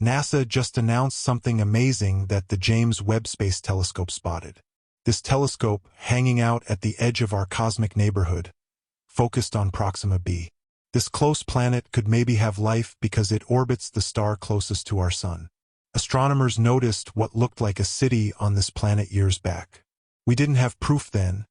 NASA just announced something amazing that the James Webb Space Telescope spotted. This telescope, hanging out at the edge of our cosmic neighborhood, focused on Proxima b. This close planet could maybe have life because it orbits the star closest to our Sun. Astronomers noticed what looked like a city on this planet years back. We didn't have proof then,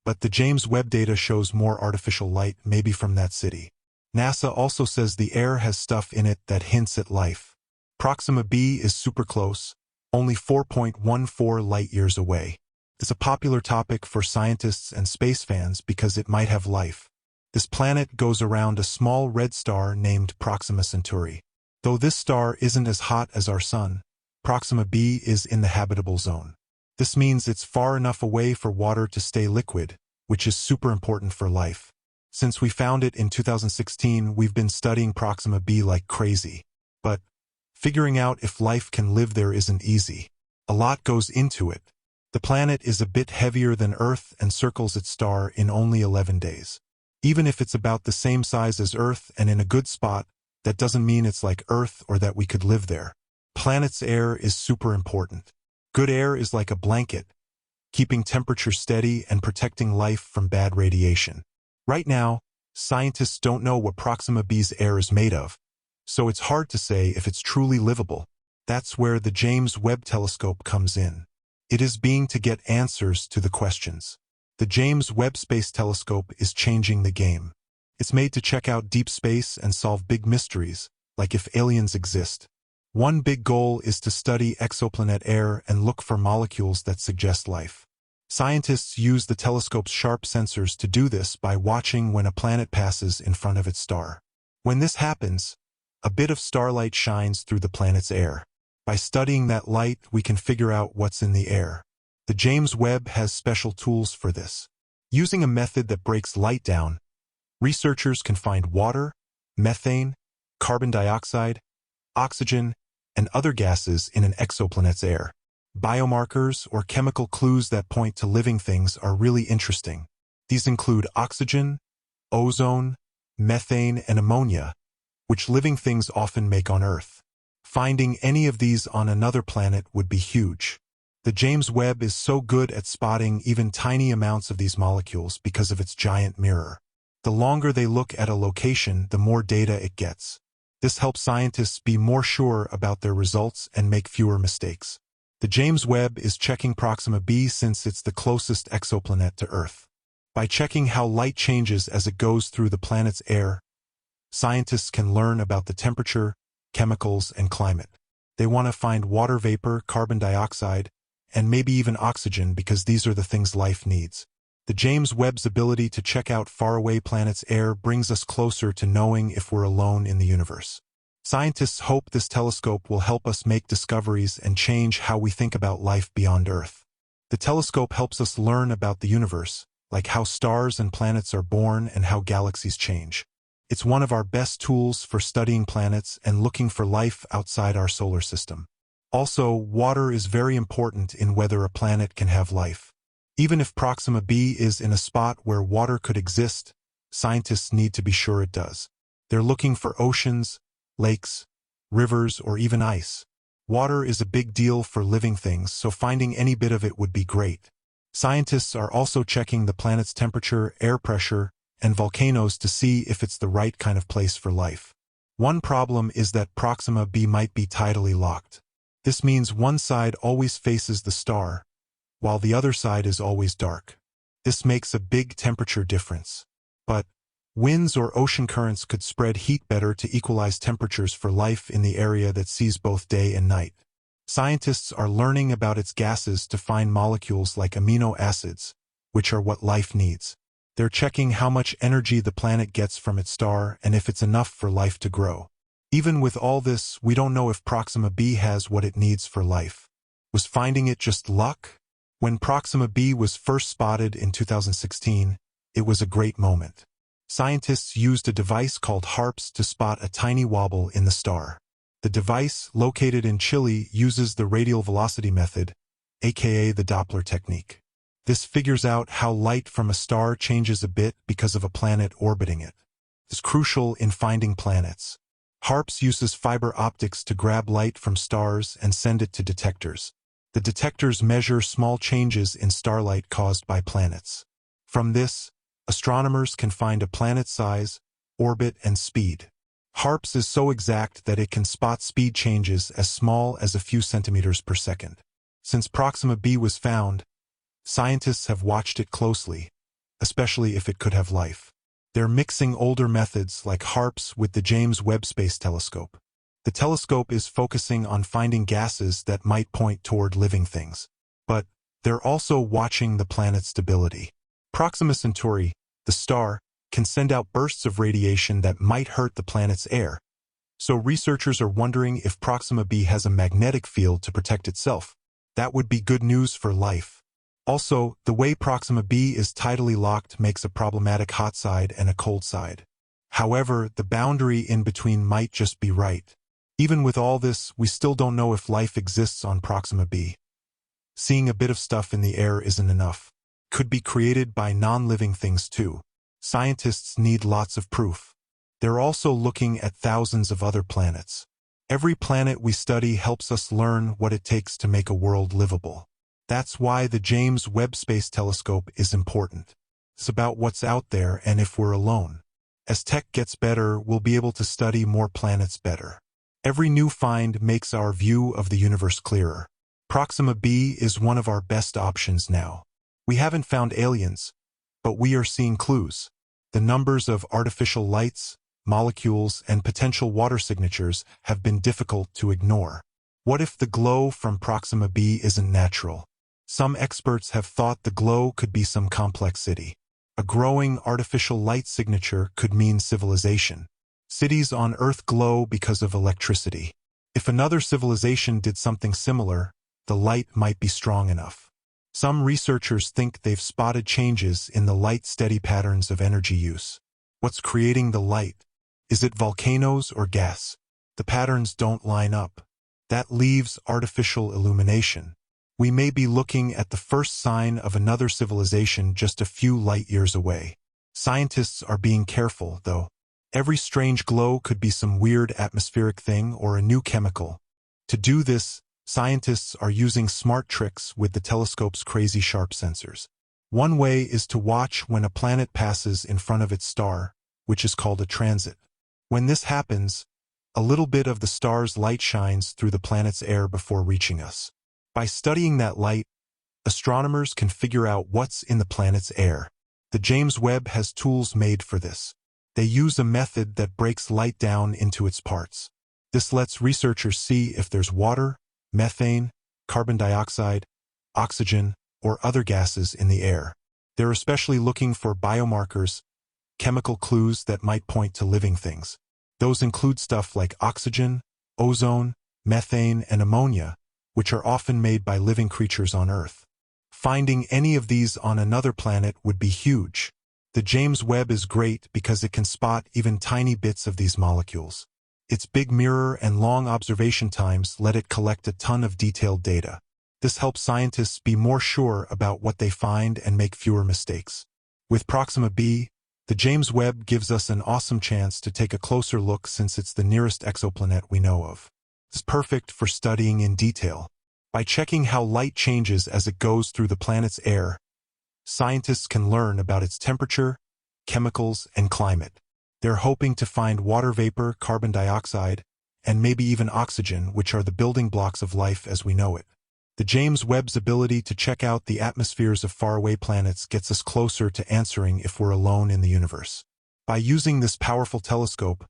but the James Webb data shows more artificial light maybe from that city. NASA also says the air has stuff in it that hints at life. Proxima b is super close, only 4.14 light-years away. It's a popular topic for scientists and space fans because it might have life. This planet goes around a small red star named Proxima Centauri. Though this star isn't as hot as our Sun, Proxima b is in the habitable zone. This means it's far enough away for water to stay liquid, which is super important for life. Since we found it in 2016, we've been studying Proxima b like crazy. But figuring out if life can live there isn't easy. A lot goes into it. The planet is a bit heavier than Earth and circles its star in only 11 days. Even if it's about the same size as Earth and in a good spot, that doesn't mean it's like Earth or that we could live there. Planet's air is super important. Good air is like a blanket, keeping temperature steady and protecting life from bad radiation. Right now, scientists don't know what Proxima b's air is made of, so it's hard to say if it's truly livable. That's where the James Webb Telescope comes in. It is being to get answers to the questions. The James Webb Space Telescope is changing the game. It's made to check out deep space and solve big mysteries, like if aliens exist. One big goal is to study exoplanet air and look for molecules that suggest life. Scientists use the telescope's sharp sensors to do this by watching when a planet passes in front of its star. When this happens, a bit of starlight shines through the planet's air. By studying that light, we can figure out what's in the air. The James Webb has special tools for this. Using a method that breaks light down, researchers can find water, methane, carbon dioxide, oxygen, and other gases in an exoplanet's air. Biomarkers or chemical clues that point to living things are really interesting. These include oxygen, ozone, methane, and ammonia, which living things often make on Earth. Finding any of these on another planet would be huge. The James Webb is so good at spotting even tiny amounts of these molecules because of its giant mirror. The longer they look at a location, the more data it gets. This helps scientists be more sure about their results and make fewer mistakes. The James Webb is checking Proxima b since it's the closest exoplanet to Earth. By checking how light changes as it goes through the planet's air, scientists can learn about the temperature, chemicals, and climate. They want to find water vapor, carbon dioxide, and maybe even oxygen because these are the things life needs. The James Webb's ability to check out faraway planets' air brings us closer to knowing if we're alone in the universe. Scientists hope this telescope will help us make discoveries and change how we think about life beyond Earth. The telescope helps us learn about the universe, like how stars and planets are born and how galaxies change. It's one of our best tools for studying planets and looking for life outside our solar system. Also, water is very important in whether a planet can have life. Even if Proxima b is in a spot where water could exist, scientists need to be sure it does. They're looking for oceans, lakes, rivers, or even ice. Water is a big deal for living things, so finding any bit of it would be great. Scientists are also checking the planet's temperature, air pressure, and volcanoes to see if it's the right kind of place for life. One problem is that Proxima b might be tidally locked. This means one side always faces the star, while the other side is always dark. This makes a big temperature difference. But winds or ocean currents could spread heat better to equalize temperatures for life in the area that sees both day and night. Scientists are learning about its gases to find molecules like amino acids, which are what life needs. They're checking how much energy the planet gets from its star and if it's enough for life to grow. Even with all this, we don't know if Proxima b has what it needs for life. Was finding it just luck? When Proxima b was first spotted in 2016, it was a great moment. Scientists used a device called HARPS to spot a tiny wobble in the star. The device, located in Chile, uses the radial velocity method, aka the Doppler technique. This figures out how light from a star changes a bit because of a planet orbiting it. It's crucial in finding planets. HARPS uses fiber optics to grab light from stars and send it to detectors. The detectors measure small changes in starlight caused by planets. From this, astronomers can find a planet's size, orbit, and speed. HARPS is so exact that it can spot speed changes as small as a few centimeters per second. Since Proxima b was found, scientists have watched it closely, especially if it could have life. They're mixing older methods like HARPS with the James Webb Space Telescope. The telescope is focusing on finding gases that might point toward living things. But they're also watching the planet's stability. Proxima Centauri, the star, can send out bursts of radiation that might hurt the planet's air. So researchers are wondering if Proxima b has a magnetic field to protect itself. That would be good news for life. Also, the way Proxima b is tidally locked makes a problematic hot side and a cold side. However, the boundary in between might just be right. Even with all this, we still don't know if life exists on Proxima b. Seeing a bit of stuff in the air isn't enough. Could be created by non-living things too. Scientists need lots of proof. They're also looking at thousands of other planets. Every planet we study helps us learn what it takes to make a world livable. That's why the James Webb Space Telescope is important. It's about what's out there and if we're alone. As tech gets better, we'll be able to study more planets better. Every new find makes our view of the universe clearer. Proxima b is one of our best options now. We haven't found aliens, but we are seeing clues. The numbers of artificial lights, molecules, and potential water signatures have been difficult to ignore. What if the glow from Proxima b isn't natural? Some experts have thought the glow could be some complex city. A growing artificial light signature could mean civilization. Cities on Earth glow because of electricity. If another civilization did something similar, the light might be strong enough. Some researchers think they've spotted changes in the light-steady patterns of energy use. What's creating the light? Is it volcanoes or gas? The patterns don't line up. That leaves artificial illumination. We may be looking at the first sign of another civilization just a few light years away. Scientists are being careful, though. Every strange glow could be some weird atmospheric thing or a new chemical. To do this, scientists are using smart tricks with the telescope's crazy sharp sensors. One way is to watch when a planet passes in front of its star, which is called a transit. When this happens, a little bit of the star's light shines through the planet's air before reaching us. By studying that light, astronomers can figure out what's in the planet's air. The James Webb has tools made for this. They use a method that breaks light down into its parts. This lets researchers see if there's water, methane, carbon dioxide, oxygen, or other gases in the air. They're especially looking for biomarkers, chemical clues that might point to living things. Those include stuff like oxygen, ozone, methane, and ammonia, which are often made by living creatures on Earth. Finding any of these on another planet would be huge. The James Webb is great because it can spot even tiny bits of these molecules. Its big mirror and long observation times let it collect a ton of detailed data. This helps scientists be more sure about what they find and make fewer mistakes. With Proxima b, the James Webb gives us an awesome chance to take a closer look since it's the nearest exoplanet we know of. It's perfect for studying in detail. By checking how light changes as it goes through the planet's air, scientists can learn about its temperature, chemicals, and climate. They're hoping to find water vapor, carbon dioxide, and maybe even oxygen, which are the building blocks of life as we know it. The James Webb's ability to check out the atmospheres of faraway planets gets us closer to answering if we're alone in the universe. By using this powerful telescope,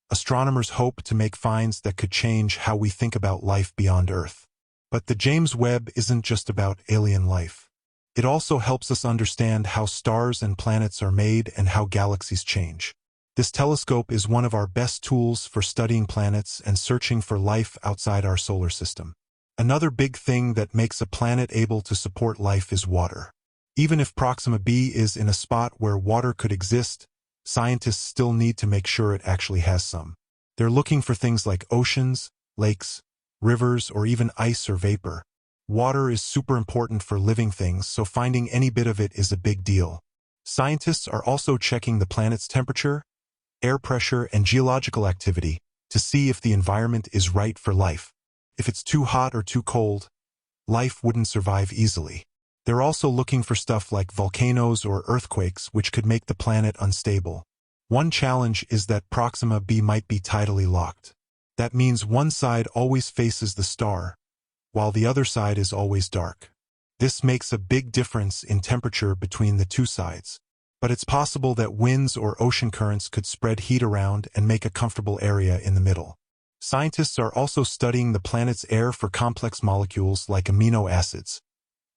astronomers hope to make finds that could change how we think about life beyond Earth. But the James Webb isn't just about alien life. It also helps us understand how stars and planets are made and how galaxies change. This telescope is one of our best tools for studying planets and searching for life outside our solar system. Another big thing that makes a planet able to support life is water. Even if Proxima b is in a spot where water could exist, scientists still need to make sure it actually has some. They're looking for things like oceans, lakes, rivers, or even ice or vapor. Water is super important for living things, so finding any bit of it is a big deal. Scientists are also checking the planet's temperature, air pressure, and geological activity, to see if the environment is right for life. If it's too hot or too cold, life wouldn't survive easily. They're also looking for stuff like volcanoes or earthquakes, which could make the planet unstable. One challenge is that Proxima b might be tidally locked. That means one side always faces the star, while the other side is always dark. This makes a big difference in temperature between the two sides. But it's possible that winds or ocean currents could spread heat around and make a comfortable area in the middle. Scientists are also studying the planet's air for complex molecules like amino acids,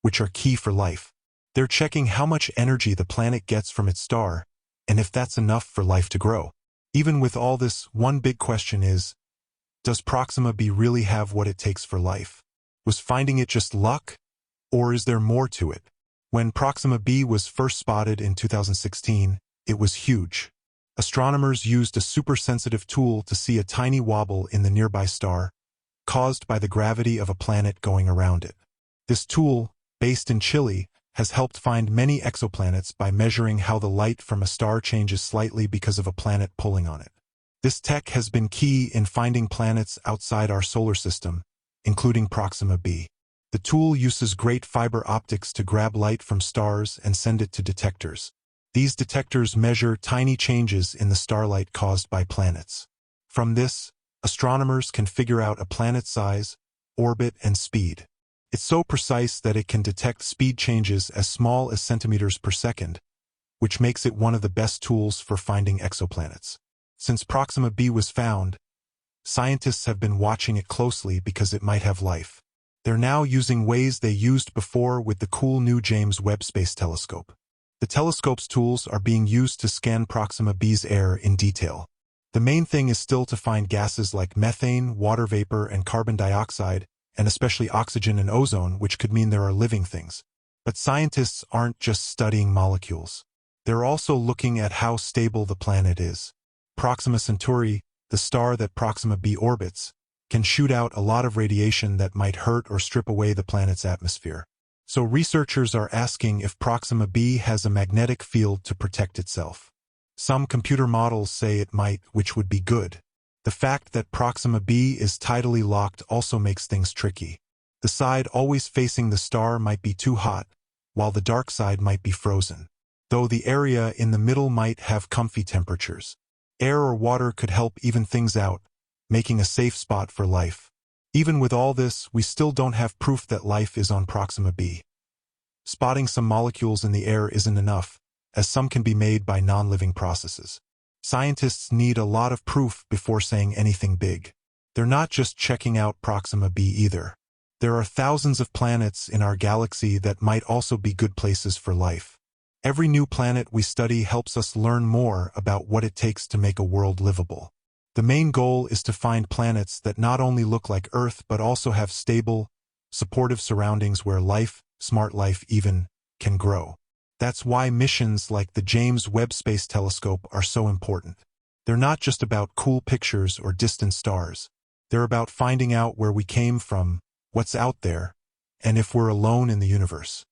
which are key for life. They're checking how much energy the planet gets from its star, and if that's enough for life to grow. Even with all this, one big question is, does Proxima b really have what it takes for life? Was finding it just luck, or is there more to it? When Proxima b was first spotted in 2016, it was huge. Astronomers used a super-sensitive tool to see a tiny wobble in the nearby star, caused by the gravity of a planet going around it. This tool, based in Chile, has helped find many exoplanets by measuring how the light from a star changes slightly because of a planet pulling on it. This tech has been key in finding planets outside our solar system, including Proxima b. The tool uses great fiber optics to grab light from stars and send it to detectors. These detectors measure tiny changes in the starlight caused by planets. From this, astronomers can figure out a planet's size, orbit, and speed. It's so precise that it can detect speed changes as small as centimeters per second, which makes it one of the best tools for finding exoplanets. Since Proxima b was found, scientists have been watching it closely because it might have life. They're now using ways they used before with the cool new James Webb Space Telescope. The telescope's tools are being used to scan Proxima b's air in detail. The main thing is still to find gases like methane, water vapor, and carbon dioxide, and especially oxygen and ozone, which could mean there are living things. But scientists aren't just studying molecules. They're also looking at how stable the planet is. Proxima Centauri, the star that Proxima b orbits, can shoot out a lot of radiation that might hurt or strip away the planet's atmosphere. So researchers are asking if Proxima b has a magnetic field to protect itself. Some computer models say it might, which would be good. The fact that Proxima b is tidally locked also makes things tricky. The side always facing the star might be too hot, while the dark side might be frozen. Though the area in the middle might have comfy temperatures. Air or water could help even things out, making a safe spot for life. Even with all this, we still don't have proof that life is on Proxima b. Spotting some molecules in the air isn't enough, as some can be made by non-living processes. Scientists need a lot of proof before saying anything big. They're not just checking out Proxima b either. There are thousands of planets in our galaxy that might also be good places for life. Every new planet we study helps us learn more about what it takes to make a world livable. The main goal is to find planets that not only look like Earth but also have stable, supportive surroundings where life, smart life even, can grow. That's why missions like the James Webb Space Telescope are so important. They're not just about cool pictures or distant stars. They're about finding out where we came from, what's out there, and if we're alone in the universe.